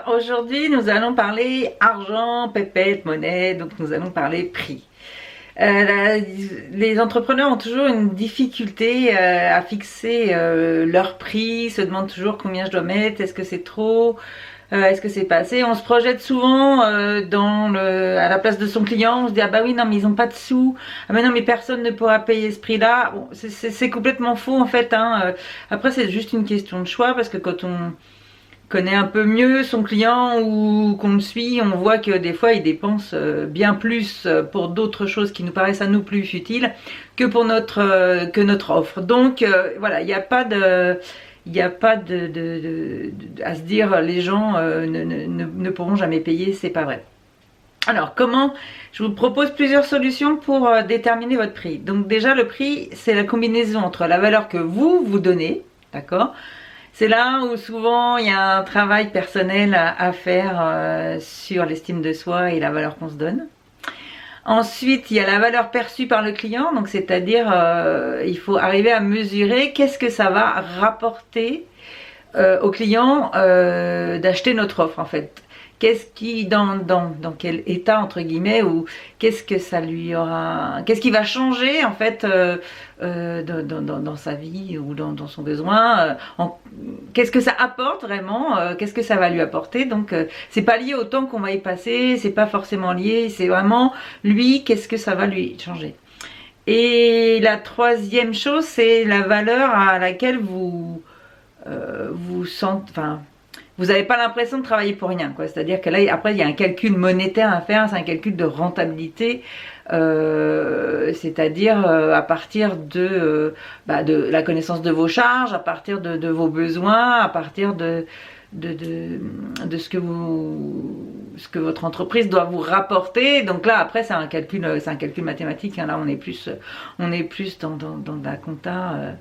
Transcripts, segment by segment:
Alors aujourd'hui nous allons parler argent, pépette, monnaie, donc nous allons parler prix. Les entrepreneurs ont toujours une difficulté à fixer leur prix, se demandent toujours combien je dois mettre, est-ce que c'est trop, est-ce que c'est pas assez. On se projette souvent à la place de son client, on se dit ah bah oui non mais ils ont pas de sous, ah mais non mais personne ne pourra payer ce prix-là. Bon, c'est complètement faux en fait, hein. Après c'est juste une question de choix parce que quand on connaît un peu mieux son client ou qu'on le suit, on voit que des fois il dépense bien plus pour d'autres choses qui nous paraissent à nous plus futiles que pour notre offre. Donc voilà, il n'y a pas de à se dire les gens ne pourront jamais payer, c'est pas vrai. Alors comment, je vous propose plusieurs solutions pour déterminer votre prix. Donc déjà le prix c'est la combinaison entre la valeur que vous donnez, d'accord. C'est là où souvent il y a un travail personnel à faire sur l'estime de soi et la valeur qu'on se donne. Ensuite, il y a la valeur perçue par le client, donc c'est-à-dire il faut arriver à mesurer qu'est-ce que ça va rapporter au client d'acheter notre offre en fait. Qu'est-ce qui dans quel état entre guillemets, ou qu'est-ce que ça lui aura, qu'est-ce qui va changer en fait dans sa vie ou dans son besoin, qu'est-ce que ça apporte vraiment, qu'est-ce que ça va lui apporter. Donc c'est pas lié au temps qu'on va y passer, c'est pas forcément lié, c'est vraiment lui, qu'est-ce que ça va lui changer. Et la troisième chose, c'est la valeur à laquelle vous sentez, enfin vous n'avez pas l'impression de travailler pour rien, quoi. C'est-à-dire que là, après, il y a un calcul monétaire à faire, c'est un calcul de rentabilité, c'est-à-dire à partir de la connaissance de vos charges, à partir de vos besoins, à partir de ce que votre entreprise doit vous rapporter. Donc là après c'est un calcul mathématique, hein. Là on est plus dans la compta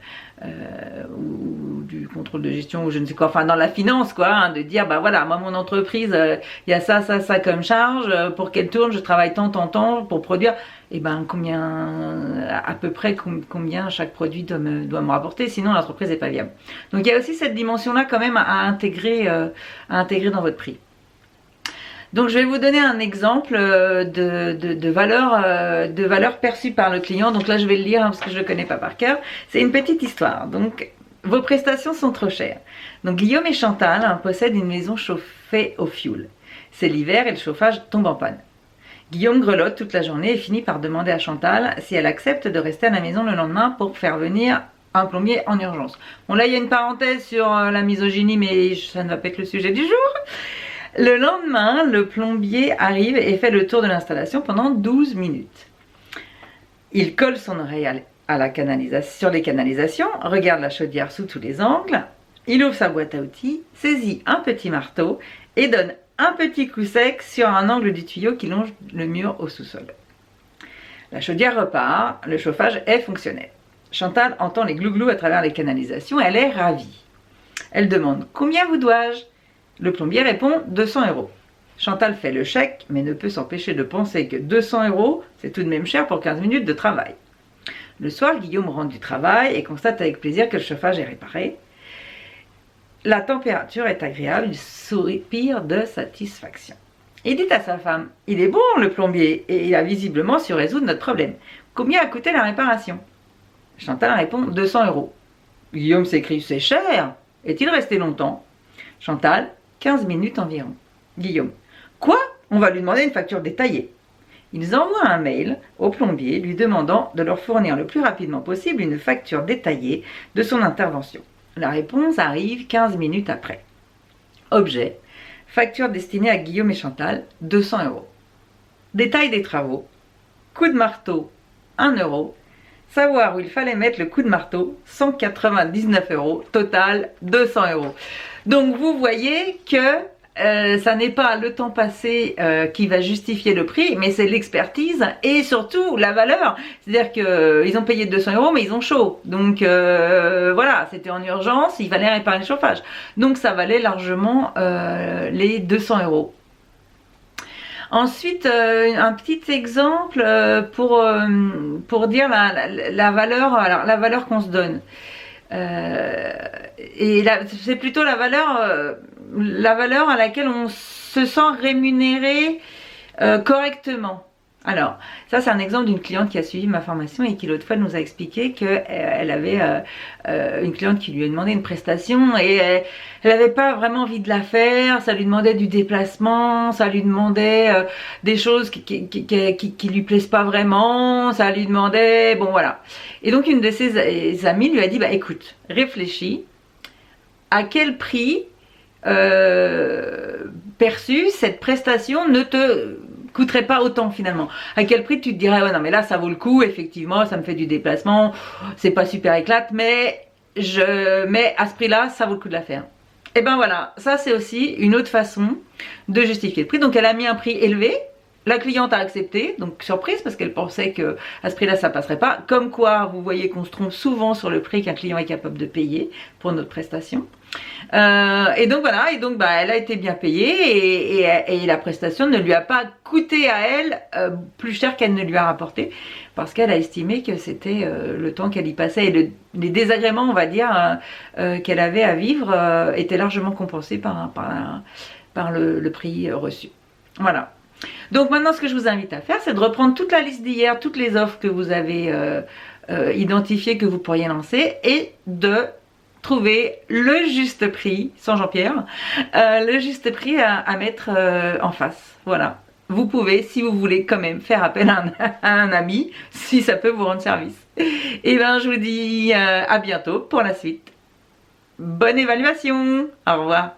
ou du contrôle de gestion ou je ne sais quoi, enfin dans la finance quoi, hein, de dire bah voilà, moi mon entreprise il y a ça comme charge, pour qu'elle tourne je travaille tant pour produire, et ben combien à peu près combien chaque produit doit me rapporter, sinon l'entreprise n'est pas viable. Donc il y a aussi cette dimension là quand même à intégrer dans votre prix. Donc je vais vous donner un exemple de valeur perçue par le client. Donc là je vais le lire, hein, parce que je ne le connais pas par cœur. C'est une petite histoire. Donc vos prestations sont trop chères. Donc Guillaume et Chantal, hein, possèdent une maison chauffée au fioul. C'est l'hiver et le chauffage tombe en panne. Guillaume grelotte toute la journée et finit par demander à Chantal si elle accepte de rester à la maison le lendemain pour faire venir un plombier en urgence. Bon là il y a une parenthèse sur la misogynie, mais ça ne va pas être le sujet du jour. Le lendemain, le plombier arrive et fait le tour de l'installation pendant 12 minutes. Il colle son oreille sur les canalisations, regarde la chaudière sous tous les angles, il ouvre sa boîte à outils, saisit un petit marteau et donne un petit coup sec sur un angle du tuyau qui longe le mur au sous-sol. La chaudière repart, le chauffage est fonctionnel. Chantal entend les glouglous à travers les canalisations, elle est ravie. Elle demande « Combien vous dois-je » Le plombier répond 200 €. Chantal fait le chèque, mais ne peut s'empêcher de penser que 200 €, c'est tout de même cher pour 15 minutes de travail. Le soir, Guillaume rentre du travail et constate avec plaisir que le chauffage est réparé. La température est agréable, il soupire de satisfaction. Il dit à sa femme « Il est bon le plombier et il a visiblement su résoudre notre problème. Combien a coûté la réparation ?» Chantal répond 200 €. Guillaume s'écrie « C'est cher. Est-il resté longtemps ?» Chantal, 15 minutes environ. Guillaume, quoi? On va lui demander une facture détaillée. Ils envoient un mail au plombier lui demandant de leur fournir le plus rapidement possible une facture détaillée de son intervention. La réponse arrive 15 minutes après. Objet, facture destinée à Guillaume et Chantal, 200 €. Détail des travaux, coup de marteau, 1 €. Savoir où il fallait mettre le coup de marteau, 199 €, total 200 €. Donc vous voyez que ça n'est pas le temps passé qui va justifier le prix, mais c'est l'expertise et surtout la valeur. C'est-à-dire qu'ils ont payé 200 € mais ils ont chaud. Donc voilà, c'était en urgence, il fallait réparer le chauffage. Donc ça valait largement les 200 €. Ensuite, un petit exemple pour dire la valeur, alors la valeur qu'on se donne. Et c'est plutôt la valeur la valeur à laquelle on se sent rémunéré correctement. Alors, ça c'est un exemple d'une cliente qui a suivi ma formation et qui l'autre fois nous a expliqué qu'elle avait une cliente qui lui a demandé une prestation et elle n'avait pas vraiment envie de la faire, ça lui demandait du déplacement, ça lui demandait des choses qui lui plaisent pas vraiment, ça lui demandait, bon voilà. Et donc une de ses amies lui a dit, bah écoute, réfléchis, à quel prix perçu cette prestation ne te coûterait pas autant finalement. À quel prix tu te dirais ouais non mais là ça vaut le coup, effectivement ça me fait du déplacement, c'est pas super éclate mais à ce prix là ça vaut le coup de la faire. Et ben voilà, ça c'est aussi une autre façon de justifier le prix. Donc elle a mis un prix élevé, la cliente a accepté, donc surprise parce qu'elle pensait que à ce prix là ça passerait pas. Comme quoi vous voyez qu'on se trompe souvent sur le prix qu'un client est capable de payer pour notre prestation. Et donc voilà, et donc bah, elle a été bien payée et la prestation ne lui a pas coûté à elle plus cher qu'elle ne lui a rapporté parce qu'elle a estimé que c'était le temps qu'elle y passait et les désagréments on va dire qu'elle avait à vivre étaient largement compensés par le prix reçu. Voilà. Donc maintenant ce que je vous invite à faire c'est de reprendre toute la liste d'hier, toutes les offres que vous avez identifiées que vous pourriez lancer et de trouver le juste prix, sans Jean-Pierre, le juste prix à mettre en face. Voilà. Vous pouvez, si vous voulez, quand même faire appel à un ami, si ça peut vous rendre service. Et bien, je vous dis à bientôt pour la suite. Bonne évaluation. Au revoir.